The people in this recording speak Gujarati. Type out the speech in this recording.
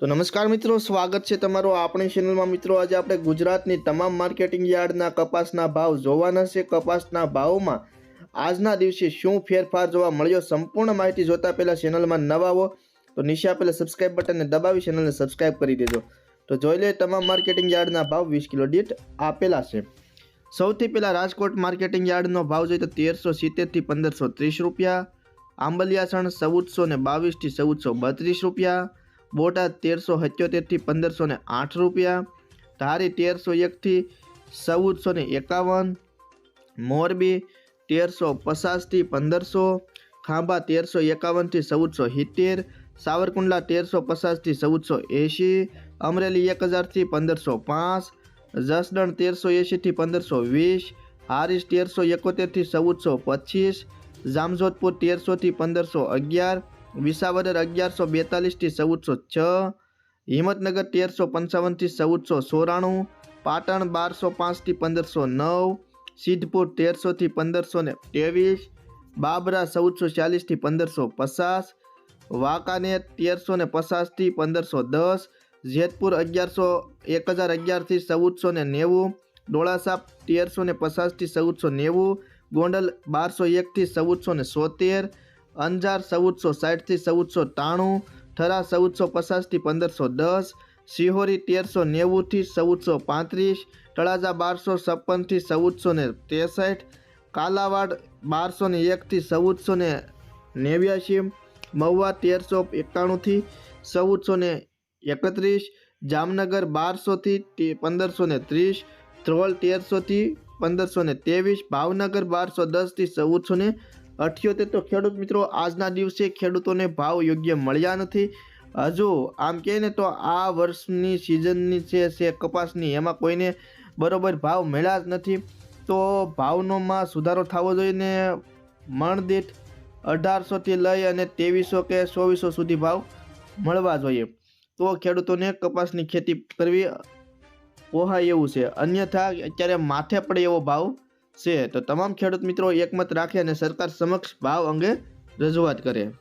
તો નમસ્કાર મિત્રો, સ્વાગત છે તમારું આપણી ચેનલમાં। મિત્રો, આજે આપણે ગુજરાતની તમામ માર્કેટિંગ યાર્ડના કપાસના ભાવ જોવાના છે। કપાસના ભાવમાં આજના દિવસે શું ફેરફાર જોવા મળ્યો, સંપૂર્ણ માહિતી જોતા પહેલા ચેનલમાં નવા હો તો નીચે આપેલા સબસ્ક્રાઇબ બટનને દબાવી ચેનલને સબસ્ક્રાઇબ કરી દેજો। તો જોઈ લે તમામ માર્કેટિંગ યાર્ડના ભાવ 20 કિલો દીઠ આપેલા છે। સૌથી પહેલા રાજકોટ માર્કેટિંગ યાર્ડનો ભાવ જોઈએ તો 1370 થી 1530 રૂપિયા, આંબલિયાસણ 1422 થી 1432 રૂપિયા, બોટાદ 1377 થી 1508 રૂપિયા, ધારી 1301 થી 1451, મોરબી 1350 થી 1500, ખાંભા 1351 થી 1470, સાવરકુંડલા 1350 થી 1480, અમરેલી 1000 થી 1505, જસદણ 1380 થી 1520, હારીજ 1371 થી 1425, જામજોધપુર 1300 થી 1511, વિસાવદર 1142 થી 1406, હિંમતનગર 1355 થી 1494, પાટણ 1205 થી 1509, સિદ્ધપુર 1300 થી 1523, બાબરા 1440 થી 1550, વાંકાનેર 1350 થી 1510, જેતપુર 1011 થી 1490, ડોળાસાપ 1350 થી 1490, ગોંડલ 1201 થી 1470, અંજાર 1460 થી 1493, થરા 1450 થી 1510, સિહોરી 1390 થી 1435, તળાજા 1256 થી 1463, કાલાવાડ 1201 થી 1489, મહુવા 1391 થી 1431, જામનગર 1200 થી 1530, ધ્રોલ 1300 થી 1523, ભાવનગર 1210 થી 1478। તો ખેડૂત મિત્રો, આજના દિવસે ખેડૂતોને ભાવ યોગ્ય મળ્યા નથી। હજુ આમ કહે ને તો આ વર્ષની સિઝનની છે કપાસની, એમાં કોઈને બરોબર ભાવ મળ્યા જ નથી। તો ભાવનોમાં સુધારો થવો જોઈએ ને મણ દીઠ 1800 થી લઈ અને 2300 કે 2400 સુધી ભાવ મળવા જોઈએ, તો ખેડૂતોને કપાસની ખેતી કરવી પોહાય એવું છે। અન્યથા અત્યારે માથે પડે એવો ભાવ છે। તો તમામ ખેડૂત મિત્રો એકમત રાખે અને સરકાર સમક્ષ ભાવ અંગે રજૂઆત કરે।